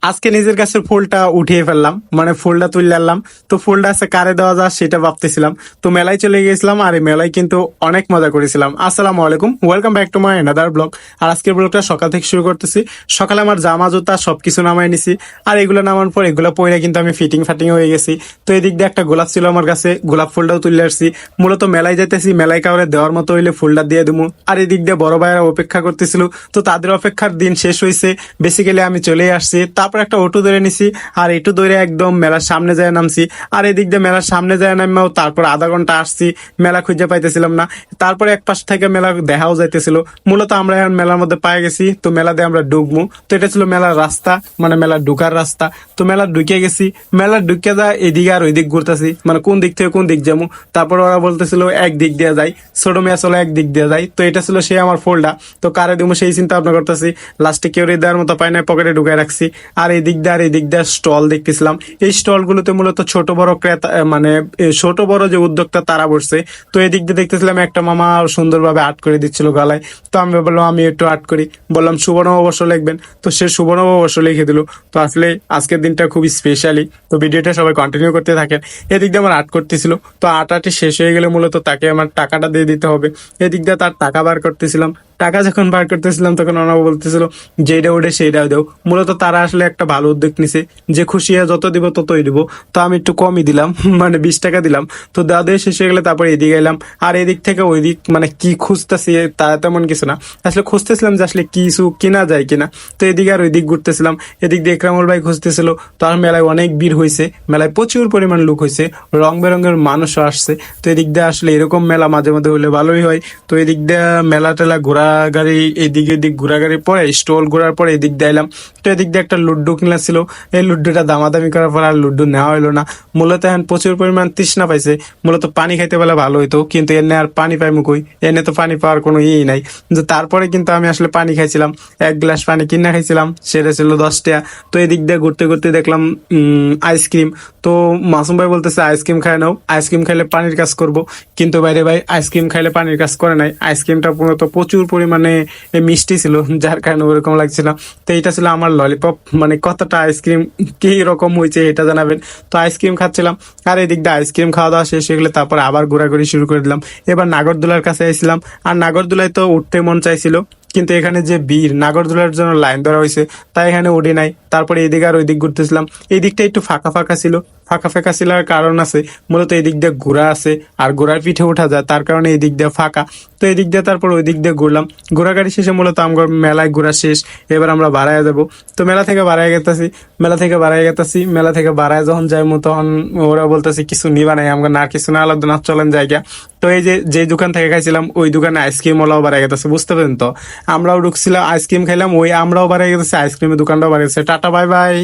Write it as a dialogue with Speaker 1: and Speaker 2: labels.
Speaker 1: আজকে নিজের কাছে ফুলটা উঠিয়ে ফেললাম, মানে ফুলটা তুলে আনলাম। তো ফুলটা আছে কারে দেওয়া যায় সেটা ভাবতেছিলাম। তো মেলায় চলে গেছিলাম, আর এই মেলায় কিন্তু অনেক মজা করেছিলাম। আসসালামু আলাইকুম, welcome back to my another blog. আর আজকের ব্লগটা সকাল থেকে শুরু করতেছি। সকালে আমার জামা জুতা সবকিছু নামাই নিছি, আর এগুলো নামার পর এগুলো পরে কিন্তু আমি ফিটিং ফাটিং হয়ে গেছি। তো এদিক দিয়ে একটা গোলাপ ছিল আমার কাছে, গোলাপ ফুলটাও তুলে আসছি। মূলত মেলায় যাইতেছি, মেলায় কাউরে দেওয়ার মতো হইলে ফুলটা দিয়ে দেবো। আর এদিক দিয়ে বড় ভাইয়েরা অপেক্ষা করতেছিল, তো তাদের অপেক্ষার দিন শেষ হয়েছে। বেসিক্যালি আমি চলে আসছি, তারপর একটা অটো ধরে নিছি, আর এটু ধরে একদম মেলার সামনে যায় নামছি। আর এদিক দিয়ে মেলার সামনে যায় নামাও তারপর আধা ঘন্টা আসছি, মেলা খুঁজে পাইতেছিলাম না। তারপরে এক পাশ থেকে মেলা দেখাও যাইতেছিল। মূলত আমরা এখন মেলার মধ্যে পাই গেছি, তো মেলা দিয়ে আমরা ঢুকবো। তো এটা ছিল মেলার রাস্তা, মানে মেলার ঢুকার রাস্তা। তো মেলা ঢুকে গেছি, মেলার ঢুকে যা এদিকে আর ওই দিক ঘুরতেছি, মানে কোন দিক থেকে কোন দিক যাবো। তারপর ওরা বলতেছিল এক দিক দিয়ে যাই, ছোট মেয়ে চলো এক দিক দিয়ে যাই। তো এটা ছিল সে আমার ফোল্ডা, তো কারে দিব সেই চিন্তা ভাবনা করতেছি। লাস্টে কেউ দেওয়ার মতো পাই না, পকেটে ঢুকাই রাখছি। আর এই দিক দিয়ে আর এই দিক দিয়ে স্টল দেখতেছিলাম। এই স্টল গুলোতে মূলত ছোট বড় ক্রেতা, মানে ছোট বড় যে উদ্যোক্তা তারা বসছে। তো এই দিক দিয়ে দেখতেছিলাম একটা মামা সুন্দরভাবে আর্ট করে দিচ্ছিল গলায়। তো আমি বললাম আমি একটু আর্ট করি, বললাম শুভ নববর্ষ লিখবেন। তো সে শুভ নববর্ষ লিখে দিল। তো আসলে আজকের দিনটা খুবই স্পেশালি, তো ভিডিওটা সবাই কন্টিনিউ করতে থাকেন। এদিক দিয়ে আমার আর্ট করতেছিল, তো আর্ট আর্টি শেষ হয়ে গেলে মূলত তাকে আমার টাকাটা দিয়ে দিতে হবে। এদিক দিয়ে তার টাকা বার করতেছিলাম। টাকা যখন বার করতেছিলাম তখন ওরা বলতেছিল যেটা ওঠে সেইটাও দেও। মূলত তারা আসলে একটা ভালো উদ্যোগ নিছে, যে খুশি হয়ে যত দিব ততই দিব। তো আমি একটু কমই দিলাম, মানে 20 টাকা দিলাম। তো দেওয়া দিয়ে শেষ হয়ে গেলে তারপর এদিকে এলাম। আর এদিক থেকে ওই দিক মানে কি খুঁজতেছি তা তেমন কিছু না, আসলে খুঁজতেছিলাম যে আসলে কিছু কিনা যায় কিনা। তো এদিকে আর ওই দিক ঘুরতেছিলাম। এদিক দিয়ে একরামুল ভাই খুঁজতেছিল। তো আর মেলায় অনেক ভিড় হয়েছে, মেলায় প্রচুর পরিমাণ লোক হয়েছে, রং বেরঙের মানুষও আসছে। তো এদিক দিয়ে আসলে এরকম মেলা মাঝে মধ্যে হলে ভালোই হয়। তো এদিক দিয়ে মেলা টেলা ঘোরাগাড়ি, এদিক এদিক ঘোরাগাড়ি পরে স্টল ঘোরার পরে এদিক দিয়ে এলাম। তো এদিক দিয়ে একটা লুড্ডু কিনা ছিল, এই লুড্ডুটা দামাদামি করার পর আর লুড্ডু নেওয়া হলো না। মূলত এখন প্রচুর পরিমাণ তৃষ্ণা পাইছে, মূলত পানি খাইতে পারলে ভালো হইতো, কিন্তু এনে আর পানি পাই মুকুই, এনে তো পানি পাওয়ার কোনো ইয়েই নাই। যে তারপরে কিন্তু আমি আসলে পানি খাইছিলাম, এক গ্লাস পানি কিনা খাইছিলাম, সেটা ছিল 10 টাকা। তো এদিক দিয়ে ঘুরতে ঘুরতে দেখলাম আইসক্রিম। তো মাসুম ভাই বলতেছে আইসক্রিম খাই নাও, আইসক্রিম খাইলে পানির কাজ করব। কিন্তু বাইরে ভাই আইসক্রিম খাইলে পানির কাজ করে নাই, আইসক্রিমটা মূলত প্রচুর পরিমাণে মিষ্টি ছিল, যার কারণে ওরকম লাগছিল। তো এটা ছিল আমার ললিপপ, মানে কতটা আইসক্রিম কি রকম হয়েছে এটা জানাবেন। তো আইসক্রিম খাচ্ছিলাম, আর এদিক দিয়ে আইসক্রিম খাওয়া দাওয়া শেষ হয়ে গেলে তারপর আবার ঘোরাঘুরি শুরু করে দিলাম। এবার নাগরদোলার কাছে আসছিলাম, আর নাগরদোলায় তো উঠতে মন চাইছিল, কিন্তু এখানে যে ভিড়, নাগরদোলার জন্য লাইন ধরা হয়েছে, তাই এখানে উঠে নাই। তারপরে এদিক আর ওই দিক ঘুরতেছিলাম। এই দিকটা একটু ফাঁকা ফাঁকা ছিল, ফাঁকা ফাঁকা ছিল কারণ আছে, মূলত এই দিক দিয়ে ঘোড়া আছে, আর ঘোড়ার পিঠে ওঠা যায়, তার কারণে এই দিক দিয়ে ফাঁকা। তো এই দিক দিয়ে তারপর ওই দিক দিয়ে ঘুরলাম। ঘোরাঘাড়ি শেষে মূলত আমার মেলায় ঘোরা শেষ। এবার আমরা বাড়ায় যাবো। তো মেলা থেকে বাড়ায় গেতেছি, মেলা থেকে বাড়ায় যখন যাইবো তখন ওরা বলতেছে কিছু নিবা নাই, আমরা না কিছু না আলাদা না চলেন জায়গা। তো এই যে দোকান থেকে খাইছিলাম ওই দোকানে আইসক্রিম ওলাও বাড়ায় গেতেছে, বুঝতে পারেন? তো আমরাও ঢুকছিলাম, আইসক্রিম খাইলাম, ওই আমরাও বাড়ায় গেতেছে, আইসক্রিমের দোকানটাও বাড়ায় গেছে। Tata bye bye.